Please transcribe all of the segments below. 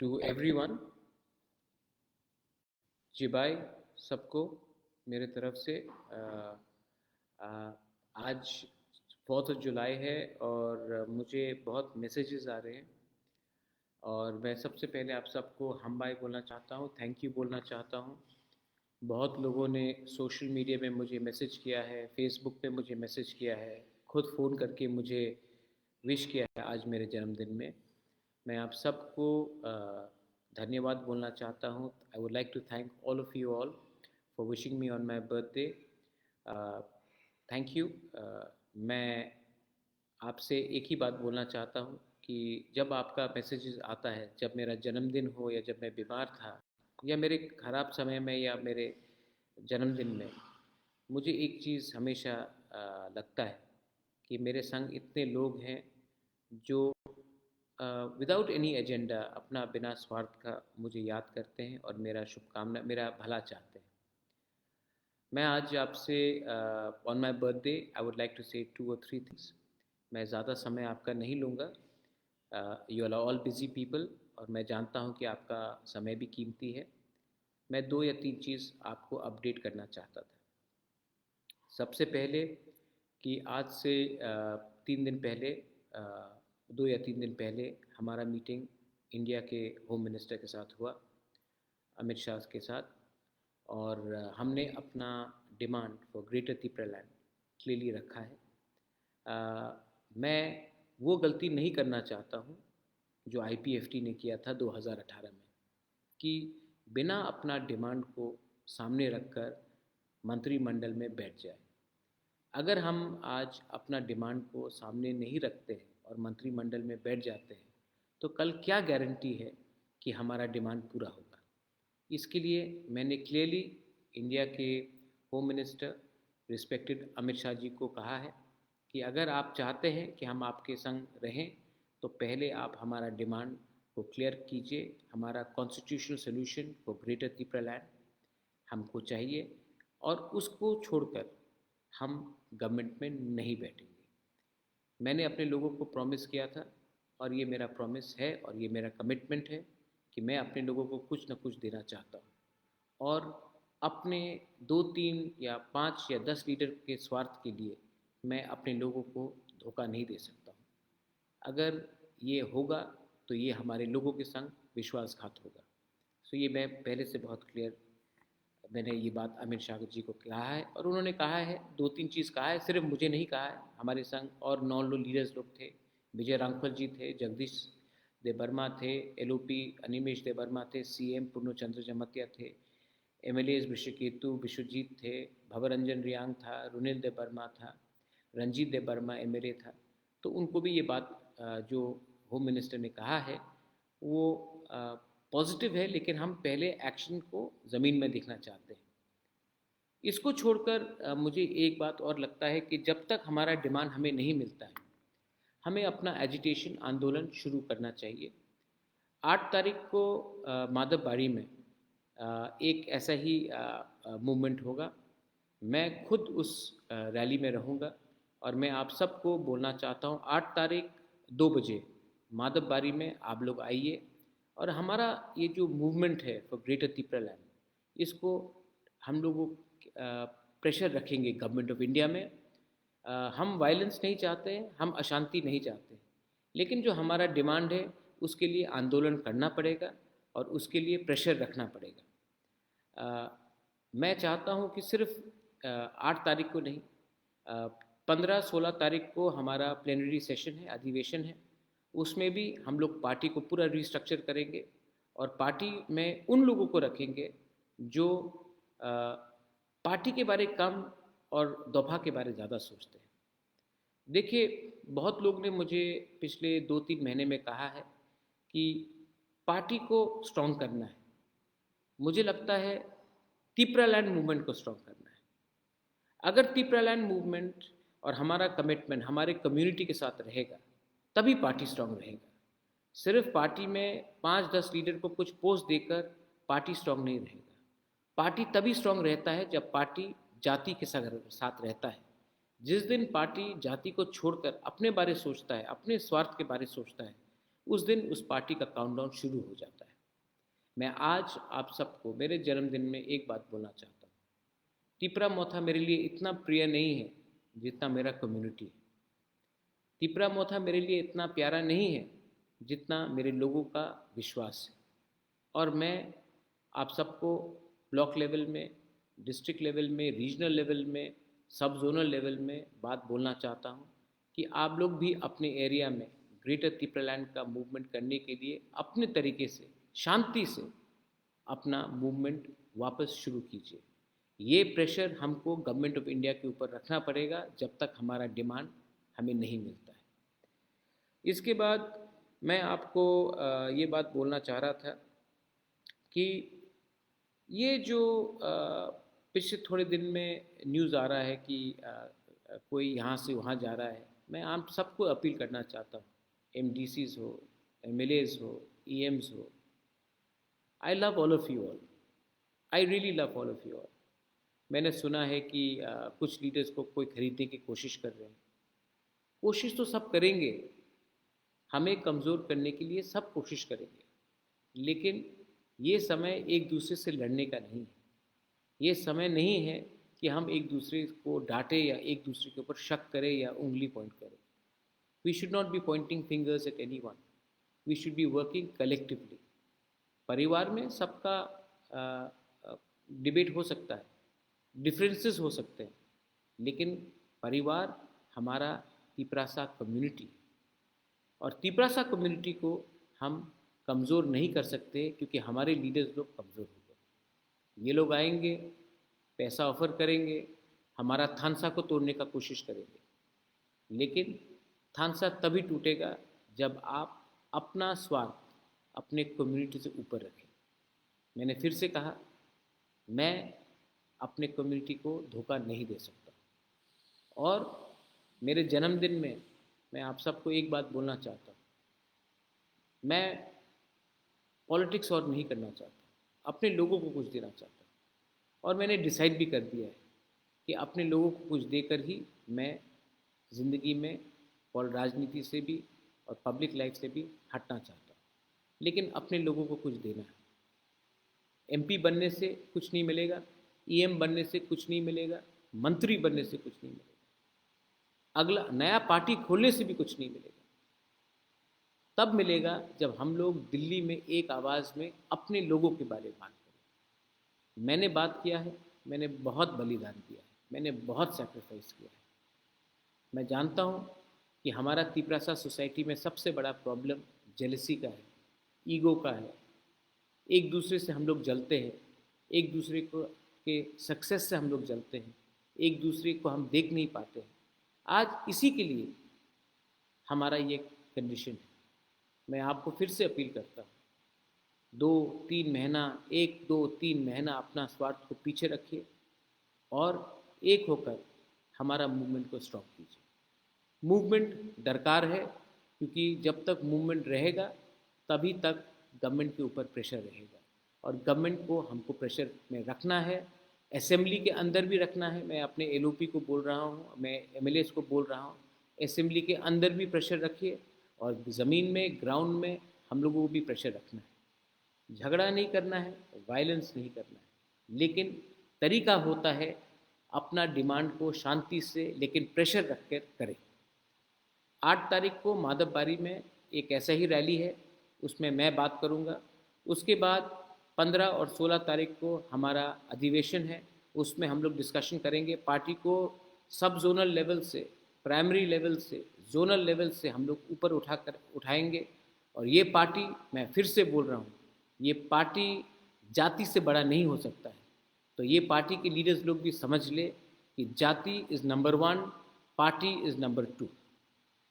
To everyone, जी भाई सबको मेरे तरफ से आज 4 जुलाई है और मुझे बहुत मैसेजेस आ रहे हैं और मैं सबसे पहले आप सबको हम भाई बोलना चाहता हूँ, थैंक यू बोलना चाहता हूँ। बहुत लोगों ने सोशल मीडिया में मुझे मैसेज किया है, फेसबुक पे मुझे मैसेज किया है, खुद फ़ोन करके मुझे विश किया है आज मेरे जन्मदिन में। मैं आप सबको धन्यवाद बोलना चाहता हूँ। I would like to thank all of you all for wishing me on my birthday. Thank you. मैं आपसे एक ही बात बोलना चाहता हूँ कि जब आपका मैसेज आता है, जब मेरा जन्मदिन हो या जब मैं बीमार था या मेरे ख़राब समय में या मेरे जन्मदिन में, मुझे एक चीज़ हमेशा लगता है कि मेरे संग इतने लोग हैं जो विदाउट एनी एजेंडा अपना बिना स्वार्थ का मुझे याद करते हैं और मेरा शुभकामना, मेरा भला चाहते हैं। मैं आज आपसे on my birthday I would like to say 2 or 3 things. मैं ज़्यादा समय आपका नहीं लूँगा। You are all busy people और मैं जानता हूँ कि आपका समय भी कीमती है। मैं 2 या 3 चीज़ आपको अपडेट करना चाहता था। सबसे पहले कि आज से 3 दिन पहले, 2 या 3 दिन पहले हमारा मीटिंग इंडिया के होम मिनिस्टर के साथ हुआ, अमित शाह के साथ, और हमने अपना demand for greater Tripura clearly रखा है। मैं वो गलती नहीं करना चाहता हूँ जो IPFT ने किया था 2018 में, कि बिना अपना डिमांड को सामने रखकर मंत्रिमंडल में बैठ जाए। अगर हम आज अपना डिमांड को सामने नहीं रखते हैं और मंत्रिमंडल में बैठ जाते हैं, तो कल क्या गारंटी है कि हमारा डिमांड पूरा होगा। इसके लिए मैंने क्लियरली इंडिया के home minister respected Amit Shah ji को कहा है कि अगर आप चाहते हैं कि हम आपके संग रहें, तो पहले आप हमारा डिमांड को क्लियर कीजिए। हमारा constitutional solution for greater Tripura हमको चाहिए और उसको छोड़कर हम गवर्नमेंट में नहीं बैठेंगे। मैंने अपने लोगों को प्रॉमिस किया था और ये मेरा प्रॉमिस है और ये मेरा कमिटमेंट है कि मैं अपने लोगों को कुछ न कुछ देना चाहता हूँ और अपने 2, 3 या 5 या 10 लीडर के स्वार्थ के लिए मैं अपने लोगों को धोखा नहीं दे सकता हूँ। अगर ये होगा तो ये हमारे लोगों के संग विश्वासघात होगा। सो ये मैं पहले से बहुत क्लियर, मैंने ये बात अमित शाह जी को कहा है और उन्होंने कहा है, 2-3 चीज़ कहा है, सिर्फ मुझे नहीं कहा है, हमारे संग और 9 लीडर्स लोग थे। विजय रांगफल जी थे, जगदीश देवर्मा थे, LOP अनिमेश देवर्मा थे, CM पूर्णचंद्र जमतिया थे, MLAs विश्वकेतु विश्वजीत थे, भवरंजन रियांग था, रुनिल देवर्मा था, रंजीत देवर्मा MLA था। तो उनको भी ये बात जो होम मिनिस्टर ने कहा है वो पॉजिटिव है, लेकिन हम पहले एक्शन को ज़मीन में देखना चाहते हैं। इसको छोड़कर मुझे एक बात और लगता है कि जब तक हमारा डिमांड हमें नहीं मिलता है, हमें अपना एजिटेशन आंदोलन शुरू करना चाहिए। 8 तारीख को माधवबाड़ी में एक ऐसा ही मूवमेंट होगा। मैं खुद उस रैली में रहूँगा और मैं आप सबको बोलना चाहता हूँ, 8 तारीख 2 बजे माधवबाड़ी में आप लोग आइए और हमारा ये जो मूवमेंट है फॉर ग्रेटर त्रिपुरा इसको हम लोगों प्रेशर रखेंगे गवर्नमेंट ऑफ इंडिया में। हम वायलेंस नहीं चाहते हैं, हम अशांति नहीं चाहते, लेकिन जो हमारा डिमांड है उसके लिए आंदोलन करना पड़ेगा और उसके लिए प्रेशर रखना पड़ेगा। मैं चाहता हूँ कि सिर्फ 8 तारीख को नहीं, 15-16 तारीख को हमारा प्लेनरी सेशन है, अधिवेशन है, उसमें भी हम लोग पार्टी को पूरा रिस्ट्रक्चर करेंगे और पार्टी में उन लोगों को रखेंगे जो पार्टी के बारे कम और दफा के बारे ज़्यादा सोचते हैं। देखिए, बहुत लोग ने मुझे पिछले 2-3 महीने में कहा है कि पार्टी को स्ट्रॉन्ग करना है। मुझे लगता है त्रिपुरा लैंड मूवमेंट को स्ट्रॉन्ग करना है। अगर त्रिपुरा लैंड मूवमेंट और हमारा कमिटमेंट हमारे कम्युनिटी के साथ रहेगा, तभी पार्टी स्ट्रॉन्ग रहेगा। सिर्फ पार्टी में 5-10 लीडर को कुछ पोस्ट देकर पार्टी स्ट्रॉन्ग नहीं रहेगा। पार्टी तभी स्ट्रॉन्ग रहता है जब पार्टी जाति के साथ रहता है। जिस दिन पार्टी जाति को छोड़कर अपने बारे सोचता है, अपने स्वार्थ के बारे सोचता है, उस दिन उस पार्टी का काउंटडाउन शुरू हो जाता है। मैं आज आप सबको मेरे जन्मदिन में एक बात बोलना चाहता हूँ। तिपरा मोथा मेरे लिए इतना प्रिय नहीं है जितना मेरा कम्युनिटी है। तिपरा मोथा मेरे लिए इतना प्यारा नहीं है जितना मेरे लोगों का विश्वास है। और मैं आप सबको ब्लॉक लेवल में, डिस्ट्रिक्ट लेवल में, रीजनल लेवल में, सब जोनल लेवल में बात बोलना चाहता हूँ कि आप लोग भी अपने एरिया में ग्रेटर तिपरालैंड का मूवमेंट करने के लिए अपने तरीके से, शांति से अपना मूवमेंट वापस शुरू कीजिए। ये प्रेशर हमको गवर्नमेंट ऑफ इंडिया के ऊपर रखना पड़ेगा जब तक हमारा डिमांड हमें नहीं मिलता है। इसके बाद मैं आपको ये बात बोलना चाह रहा था कि ये जो पिछले थोड़े दिन में न्यूज़ आ रहा है कि कोई यहाँ से वहाँ जा रहा है, मैं आप सबको अपील करना चाहता हूँ, एमडीसीज हो, एमएलएज हो, ईएम्स हो, I love all of you all, I really love all of you all. मैंने सुना है कि कुछ लीडर्स को कोई खरीदने की कोशिश कर रहे हैं। कोशिश तो सब करेंगे, हमें कमज़ोर करने के लिए सब कोशिश करेंगे, लेकिन ये समय एक दूसरे से लड़ने का नहीं है। ये समय नहीं है कि हम एक दूसरे को डांटे या एक दूसरे के ऊपर शक करें या उंगली पॉइंट करें। We should not be pointing fingers at anyone, we should be working collectively. परिवार में सबका डिबेट हो सकता है, डिफरेंसेस हो सकते हैं, लेकिन परिवार हमारा तिपरासा कम्युनिटी, और तिपरासा कम्युनिटी को हम कमज़ोर नहीं कर सकते क्योंकि हमारे लीडर्स लोग कमज़ोर हो गए। ये लोग आएंगे, पैसा ऑफर करेंगे, हमारा थानसा को तोड़ने का कोशिश करेंगे, लेकिन थानसा तभी टूटेगा जब आप अपना स्वार्थ अपने कम्युनिटी से ऊपर रखें। मैंने फिर से कहा, मैं अपने कम्युनिटी को धोखा नहीं दे सकता। और मेरे जन्मदिन में मैं आप सबको एक बात बोलना चाहता हूँ, मैं पॉलिटिक्स और नहीं करना चाहता, अपने लोगों को कुछ देना चाहता हूँ। और मैंने डिसाइड भी कर दिया है कि अपने लोगों को कुछ देकर ही मैं ज़िंदगी में और राजनीति से भी और पब्लिक लाइफ से भी हटना चाहता हूँ, लेकिन अपने लोगों को कुछ देना है। एमपी बनने से कुछ नहीं मिलेगा, ईएम बनने से कुछ नहीं मिलेगा, मंत्री बनने से कुछ नहीं मिलेगा, अगला नया पार्टी खोलने से भी कुछ नहीं मिलेगा। तब मिलेगा जब हम लोग दिल्ली में एक आवाज़ में अपने लोगों के बारे में बात करें। मैंने बात किया है, मैंने बहुत बलिदान दिया है, मैंने बहुत सेक्रीफाइस किया है। मैं जानता हूँ कि हमारा तिपरासा सोसाइटी में सबसे बड़ा प्रॉब्लम जेलसी का है, ईगो का है। एक दूसरे से हम लोग जलते हैं, एक दूसरे को के सक्सेस से हम लोग जलते हैं, एक दूसरे को हम देख नहीं पाते हैं। आज इसी के लिए हमारा ये कंडीशन है। मैं आपको फिर से अपील करता हूँ, 2-3 महीना, 1-2-3 महीना अपना स्वार्थ को पीछे रखिए और एक होकर हमारा मूवमेंट को स्टॉप कीजिए। मूवमेंट दरकार है क्योंकि जब तक मूवमेंट रहेगा तभी तक गवर्नमेंट के ऊपर प्रेशर रहेगा, और गवर्नमेंट को हमको प्रेशर में रखना है, असेंबली के अंदर भी रखना है। मैं अपने एलओपी को बोल रहा हूँ, मैं एमएलएस को बोल रहा हूँ, असेंबली के अंदर भी प्रेशर रखिए और ज़मीन में, ग्राउंड में हम लोगों को भी प्रेशर रखना है। झगड़ा नहीं करना है, वायलेंस नहीं करना है, लेकिन तरीका होता है अपना डिमांड को शांति से लेकिन प्रेशर रख कर करें। 8 तारीख को माधवबारी में एक ऐसा ही रैली है, उसमें मैं बात करूंगा। उसके बाद 15 और 16 तारीख को हमारा अधिवेशन है, उसमें हम लोग डिस्कशन करेंगे। पार्टी को सब जोनल लेवल से, प्राइमरी लेवल से, जोनल लेवल से हम लोग ऊपर उठाएंगे। और ये पार्टी, मैं फिर से बोल रहा हूँ, ये पार्टी जाति से बड़ा नहीं हो सकता है। तो ये पार्टी के लीडर्स लोग भी समझ ले कि जाति is number 1, party is number 2।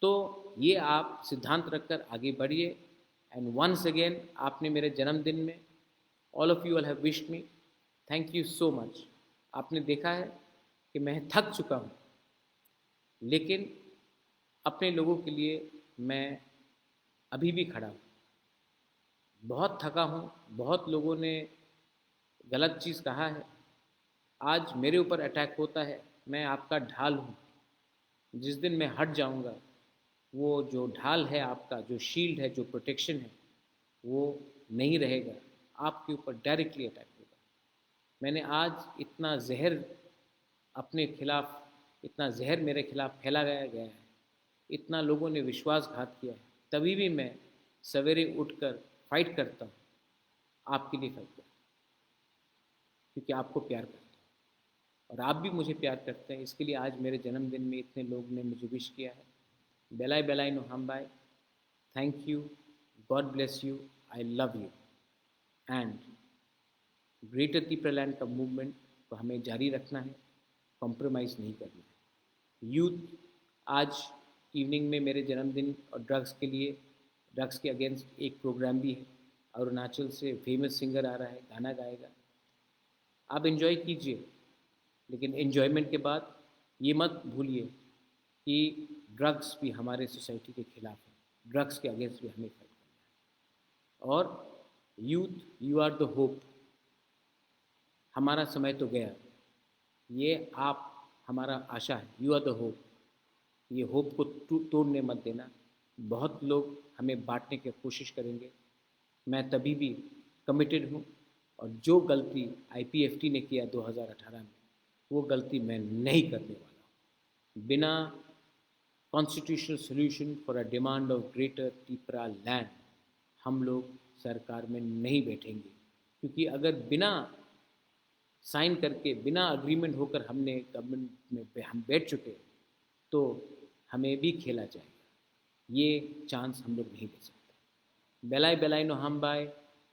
तो ये आप सिद्धांत रखकर आगे बढ़िए। एंड वंस अगेन, आपने मेरे जन्मदिन में all of you all have wished me, thank you so much. आपने देखा है कि मैं थक चुका हूँ, लेकिन अपने लोगों के लिए मैं अभी भी खड़ा हूँ। बहुत थका हूँ, बहुत लोगों ने गलत चीज़ कहा है, आज मेरे ऊपर अटैक होता है। मैं आपका ढाल हूँ, जिस दिन मैं हट जाऊँगा वो जो ढाल है आपका, जो शील्ड है, जो प्रोटेक्शन है, वो नहीं रहेगा, आपके ऊपर डायरेक्टली अटैक होगा। मैंने आज इतना जहर अपने खिलाफ, इतना जहर मेरे खिलाफ फैलाया गया है, इतना लोगों ने विश्वासघात किया है, तभी भी मैं सवेरे उठकर फाइट करता हूँ, आपके लिए फाइट करता हूँ, क्योंकि आपको प्यार करता हूँ और आप भी मुझे प्यार करते हैं। इसके लिए आज मेरे जन्मदिन में इतने लोग ने मुझे विश किया है। बेलाय बेलाय नो हम बाय, thank you, God bless you, I love you, and greater people का मूवमेंट को हमें जारी रखना है, कॉम्प्रोमाइज़ नहीं करना है। यूथ, आज इवनिंग में मेरे जन्मदिन और ड्रग्स के अगेंस्ट एक प्रोग्राम भी है। अरुणाचल से फेमस सिंगर आ रहा है, गाना गाएगा, आप इन्जॉय कीजिए, लेकिन इन्जॉयमेंट के बाद ये मत भूलिए कि ड्रग्स भी हमारे सोसाइटी के खिलाफ है, ड्रग्स के अगेंस्ट भी हमें फाइट करना है। और youth, you are the hope. हमारा समय तो गया, ये आप हमारा आशा है, यू आर द होप। ये होप को तोड़ने मत देना। बहुत लोग हमें बांटने की कोशिश करेंगे, मैं तभी भी कमिटेड हूँ, और जो गलती आईपीएफटी ने किया 2018 में, वो गलती मैं नहीं करने वाला हूँ। बिना constitutional solution for a demand of greater Tipra land हम लोग सरकार में नहीं बैठेंगे, क्योंकि अगर बिना साइन करके, बिना अग्रीमेंट होकर हमने गवर्नमेंट में हम बैठ चुके, तो हमें भी खेला जाएगा। ये चांस हम लोग नहीं दे सकते। बेलाय बेलाय नो हम बाय,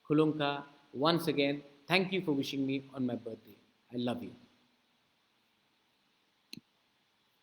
खुलुंका, once again thank you for wishing me on my birthday. I love you.